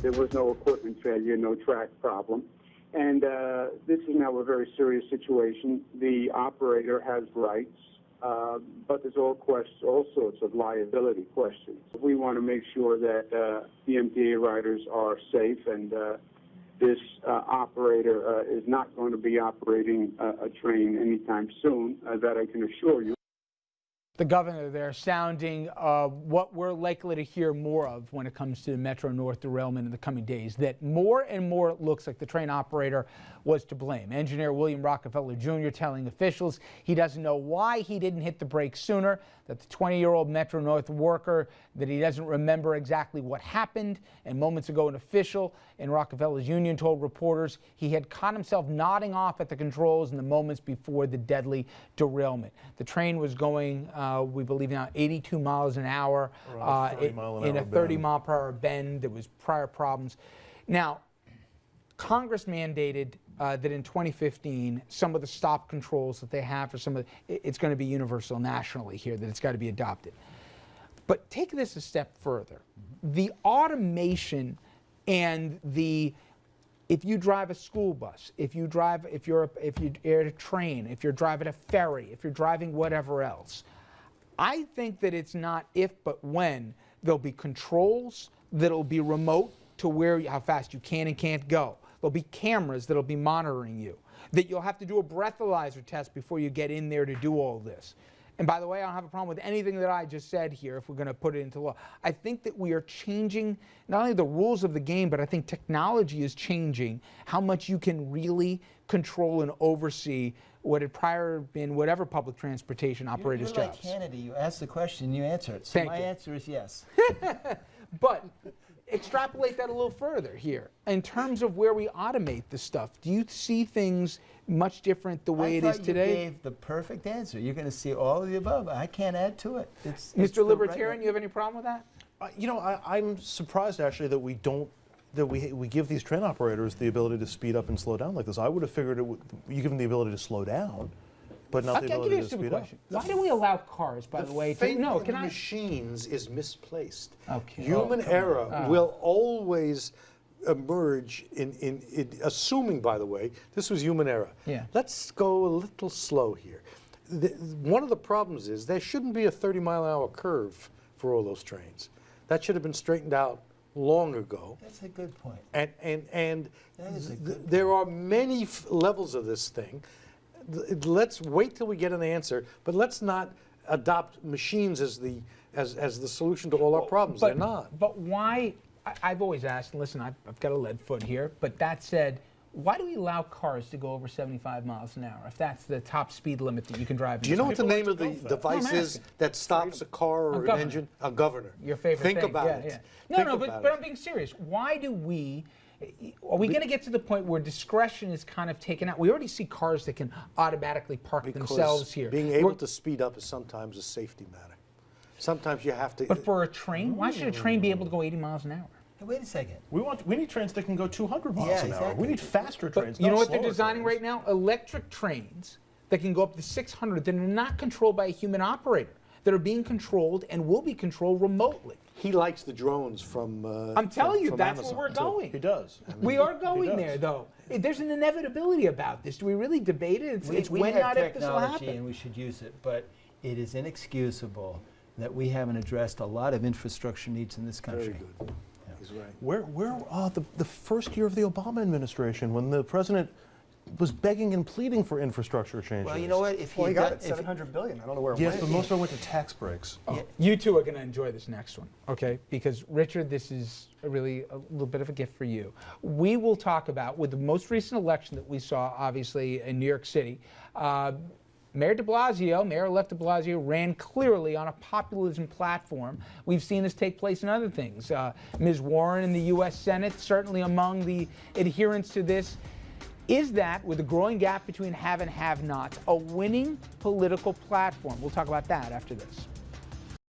There was no equipment failure, no track problem. And this is now a very serious situation. The operator has rights, but there's all sorts of liability questions. We want to make sure that the MTA riders are safe, and this operator is not going to be operating a train anytime soon, that I can assure you. The governor there sounding what we're likely to hear more of when it comes to the Metro North derailment in the coming days, that more and more it looks like the train operator was to blame. Engineer William Rockefeller Jr. telling officials he doesn't know why he didn't hit the brakes sooner, that the 20-year-old Metro North worker, that he doesn't remember exactly what happened, and moments ago an official in Rockefeller's union told reporters he had caught himself nodding off at the controls in the moments before the deadly derailment. The train was going, we believe now, 82 miles an hour in a 30-mile-per-hour bend. There was prior problems. Now, Congress mandated that in 2015, some of the stop controls that they have for some of it's going to be universal nationally here, that it's got to be adopted. But take this a step further. The automation and if you drive a school bus, if you're at a train, if you're driving a ferry, if you're driving whatever else, I think that it's not if but when there'll be controls that'll be remote to how fast you can and can't go. There'll be cameras that'll be monitoring you, that you'll have to do a breathalyzer test before you get in there to do all this. And by the way, I don't have a problem with anything that I just said here if we're going to put it into law. I think that we are changing not only the rules of the game, but I think technology is changing how much you can really control and oversee what had prior been whatever public transportation operators' You're jobs. like Hannity. You ask the question, you answer it. So my answer is yes. But extrapolate that a little further here. In terms of where we automate the stuff, do you see things much different the way it is today? You gave the perfect answer. You're going to see all of the above. I can't add to it. Mr. Libertarian, you have any problem with that? You know, I'm surprised actually that we give these train operators the ability to speed up and slow down like this. I would have figured you give them the ability to slow down, but not the ability to speed up. Why do we allow cars, by the way, to machines is misplaced. Okay. Human error will always emerge in assuming, by the way, this was human error. Yeah. Let's go a little slow here. One of the problems is there shouldn't be a 30-mile-an-hour curve for all those trains. That should have been straightened out long ago. That's a good point. And there are many levels of this thing. Let's wait till we get an answer, but let's not adopt machines as the solution to all our problems. They're not. But why? I've always asked, and listen, I've got a lead foot here, but that said, why do we allow cars to go over 75 miles an hour if that's the top speed limit that you can drive? Do you know what the name of the device is that stops a car or an engine? A governor. Your favorite thing. Think about it. Yeah. No, but I'm being serious. Why do we... Are we going to get to the point where discretion is kind of taken out? We already see cars that can automatically park themselves here. Being able to speed up is sometimes a safety matter. Sometimes you have to... But for a train? Why should a train be able to go 80 miles an hour? Hey, wait a second. We need trains that can go 200 miles an hour. We need faster trains. You know what they're designing right now? Electric trains that can go up to 600 that are not controlled by a human operator, that are being controlled and will be controlled remotely. He likes the drones from I'm telling you, that's Amazon. where we're going. He does. We are going there, though. There's an inevitability about this. Do we really debate it? It's when, not if, this will happen. And we should use it, but it is inexcusable that we haven't addressed a lot of infrastructure needs in this country. Very good. Yeah. He's right. Where the first year of the Obama administration, when the president was begging and pleading for infrastructure changes. Well, you know what? If he got it, $700 billion. I don't know where it went. Yes, but most of it went to tax breaks. You two are going to enjoy this next one, okay? Because, Richard, this is really a little bit of a gift for you. We will talk about, with the most recent election that we saw, obviously, in New York City, Mayor-elect de Blasio ran clearly on a populism platform. We've seen this take place in other things. Ms. Warren in the U.S. Senate, certainly among the adherents to this. Is that, with the growing gap between have and have-nots, a winning political platform? We'll talk about that after this.